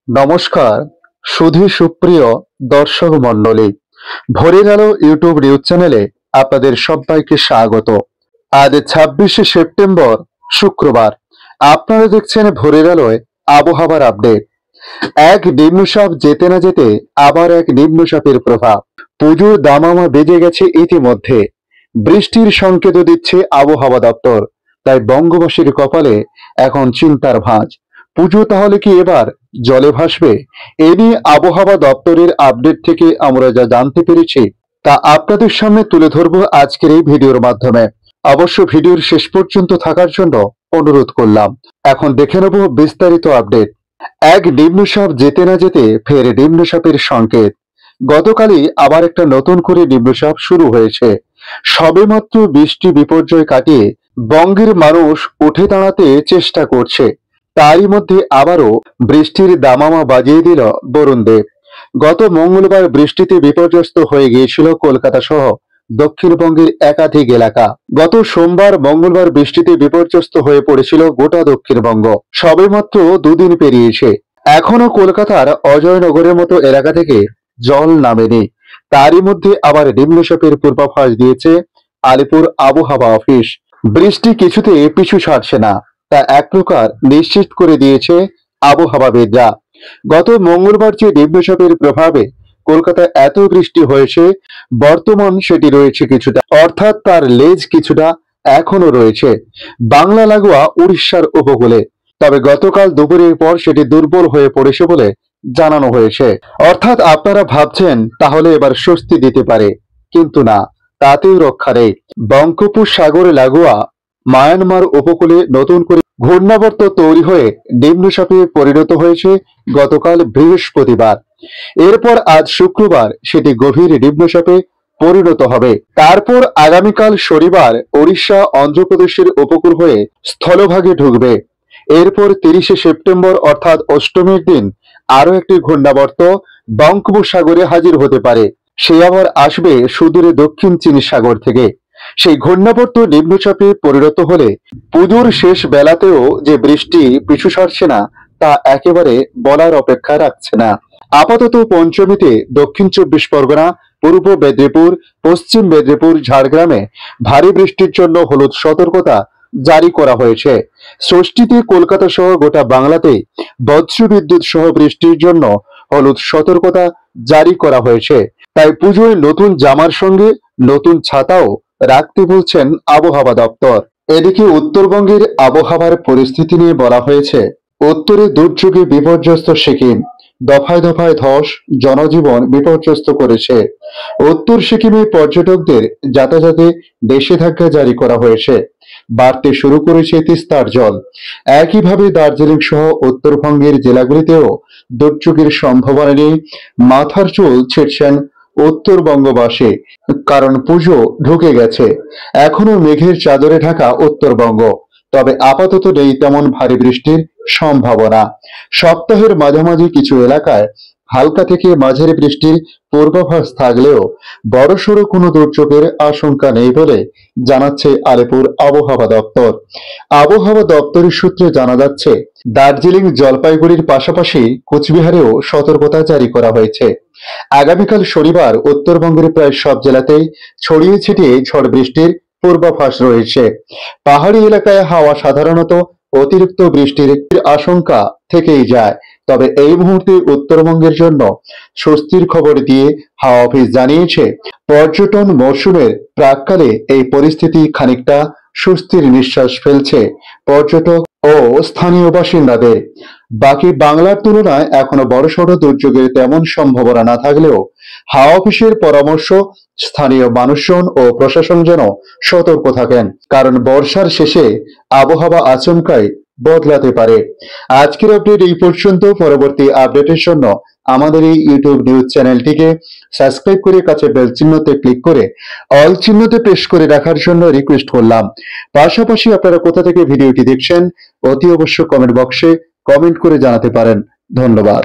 নমস্কার সুধী সুপ্রিয় দর্শক মণ্ডলী, ভোরের আলো ইউটিউব নিউজ চ্যানেলে আপনাদের সবাইকে স্বাগত। আজ 26শে সেপ্টেম্বর শুক্রবার। আপনারা দেখছেন ভোরের আলোয় আবহাওয়ার আপডেট। এক নিম্নচাপ যেতে না যেতে আবার এক নিম্নচাপের প্রভাব। পুজোর দামামা বেজে গেছে ইতিমধ্যে। বৃষ্টির সংকেত দিচ্ছে আবহাওয়া দপ্তর। তাই বঙ্গবাসীর কপালে এখন চিন্তার ভাঁজ। পুজো তাহলে কি এবার জলে ভাসবে? এ নিয়ে আবহাওয়া দপ্তরের আপডেট থেকে আমরা যা জানতে পেরেছি তা আপনাদের সামনে তুলে ধরবো আজকের এই ভিডিওর মাধ্যমে। অবশ্য ভিডিওর শেষ পর্যন্ত থাকার জন্য অনুরোধ করলাম। এখন দেখে নেব বিস্তারিত আপডেট। এক নিম্নচাপ যেতে না যেতে ফের নিম্নচাপের সংকেত। গতকালই আবার একটা নতুন করে নিম্নচাপ শুরু হয়েছে। সবেমাত্র বৃষ্টি বিপর্যয় কাটিয়ে বঙ্গের মানুষ উঠে দাঁড়াতে চেষ্টা করছে। তারই মধ্যে আবারও বৃষ্টির দামামা বাজিয়ে দিল বরুণ দেব। গত মঙ্গলবার বৃষ্টিতে বিপর্যস্ত হয়ে গিয়েছিল কলকাতা সহ দক্ষিণবঙ্গের একাধিক এলাকা। গত সোমবার মঙ্গলবার বৃষ্টিতে বিপর্যস্ত হয়ে পড়েছিল গোটা দক্ষিণবঙ্গ। সবেমাত্র দুদিন পেরিয়েছে, এখনো কলকাতার অজয়নগরের মতো এলাকা থেকে জল নামেনি। তারই মধ্যে আবার নিম্নচাপের পূর্বাভাস দিয়েছে আলিপুর আবহাওয়া অফিস। বৃষ্টি কিছুতে পিছু ছাড়ছে না, তা এক প্রকার নিশ্চিত করে দিয়েছে আবহাওয়াবিদরা। গত মঙ্গলবার যে নিম্নচাপের প্রভাবে কলকাতায় এত বৃষ্টি হয়েছে, বর্তমান সেটি রয়েছে কিছুটা, অর্থাৎ তার লেজ কিছুটা এখনো রয়েছে বাংলা লাগোয়া উড়িষ্যার উপকূলে। তবে গতকাল দুপুরের পর সেটি দুর্বল হয়ে পড়েছে বলে জানানো হয়েছে। অর্থাৎ আপনারা ভাবছেন তাহলে এবার স্বস্তি দিতে পারে, কিন্তু না, তাতেও রক্ষা নেই। বঙ্গোপসাগরে লাগোয়া মায়ানমার উপকূলে নতুন করে ঘূর্ণাবর্ত তৈরি হয়ে নিম্নচাপে পরিণত হয়েছে গতকাল বৃহস্পতিবার। এরপর আজ শুক্রবার সেটি গভীর নিম্নচাপে পরিণত হবে। তারপর আগামীকাল শনিবার ওড়িশা অন্ধ্রপ্রদেশের উপকূল হয়ে স্থলভাগে ঢুকবে। এরপর 30শে সেপ্টেম্বর অর্থাৎ অষ্টমীর দিন আরো একটি ঘূর্ণাবর্ত বঙ্গোপসাগরে হাজির হতে পারে। সে আবার আসবে সুদূরে দক্ষিণ চীন সাগর থেকে। সেই ঘূর্ণাবর্ত নিম্নচাপে পরিণত হলে পুজোর শেষ বেলাতেও যে বৃষ্টি পিছু ছাড়ছে না তা একেবারে বলার অপেক্ষা রাখছে না। আপাতত পঞ্চমীতে দক্ষিণ 24 পরগনা, পূর্ব মেদিনীপুর, পশ্চিম মেদিনীপুর, ঝাড়গ্রামে ভারী বৃষ্টির জন্য হলুদ সতর্কতা জারি করা হয়েছে। ষষ্ঠীতে কলকাতা সহ গোটা বাংলাতে বজ্রবিদ্যুৎ সহ বৃষ্টির জন্য হলুদ সতর্কতা জারি করা হয়েছে। তাই পুজোয় নতুন জামার সঙ্গে নতুন ছাতাও রাখতে বলছেন আবহাওয়া দপ্তর। এদিকে উত্তরবঙ্গের আবহাওয়ার পরিস্থিতি নিয়ে বলা হয়েছে, উত্তরে দুর্যোগে বিপর্যস্ত সিকিম, দফায় দফায় ধস জনজীবন বিপর্যস্ত করেছে। উত্তর সিকিমে পর্যটকদের যাতায়াতে নিষেধাজ্ঞা জারি করা হয়েছে। বাড়তে শুরু করেছে তিস্তার জল। একইভাবে দার্জিলিং সহ উত্তরবঙ্গের জেলাগুলিতেও দুর্যোগের সম্ভাবনা নিয়ে মাথার চুল ছিঁড়ছেন উত্তরবঙ্গবাসী। কারণ পুজো ঢুকে গেছে, এখনো মেঘের চাদরে ঢাকা উত্তরবঙ্গ। তবে আপাতত নেই তেমন ভারী বৃষ্টির সম্ভাবনা। সপ্তাহের মাঝামাঝি কিছু এলাকায় হালকা থেকে মাঝারি বৃষ্টির পূর্বাভাস থাকলেও বড়সড় কোনো দুর্যোগের আশঙ্কা নেই বলে জানাচ্ছে আলিপুর আবহাওয়া দপ্তর। আবহাওয়া দপ্তরের সূত্রে জানা যাচ্ছে, দার্জিলিং জলপাইগুড়ির পাশাপাশি কোচবিহারেও সতর্কতা জারি করা হয়েছে। আগামীকাল শনিবার উত্তরবঙ্গের প্রায় সব জেলাতেই ছড়িয়ে ছিটিয়ে ঝড় বৃষ্টির পূর্বাভাস রয়েছে। পাহাড়ি এলাকায় হাওয়া সাধারণত অতিরিক্ত বৃষ্টির আশঙ্কা থেকেই যায়। তবে এই মুহূর্তে উত্তরবঙ্গের জন্য স্বস্তির খবর দিয়ে হাওয়া অফিস জানিয়েছে, পর্যটন মরশুমের প্রাক্কালে এই পরিস্থিতি খানিকটা স্বস্তির নিঃশ্বাস ফেলছে পর্যটক ও স্থানীয় বাসিন্দাদের। বাকি বাংলার তুলনায় এখনো বড়সড় দুর্যোগের তেমন সম্ভাবনা না থাকলেও হাওয়া অফিসের পরামর্শ, স্থানীয় মানুষজন ও প্রশাসন যেন সতর্ক থাকেন, কারণ বর্ষার শেষে আবহাওয়া আচমকাই বদলাতে পারে। আজকের আপডেট এই পর্যন্ত। পরবর্তী আপডেটের জন্য আমাদের এই ইউটিউব নিউজ চ্যানেলটিকে সাবস্ক্রাইব করে কাছে বেল চিহ্নতে ক্লিক করে অল চিহ্নতে প্রেস করে রাখার জন্য রিকোয়েস্ট করলাম। পাশাপাশি আপনারা কোথা থেকে ভিডিওটি দেখছেন অতি অবশ্য কমেন্ট বক্সে কমেন্ট করে জানাতে পারেন। ধন্যবাদ।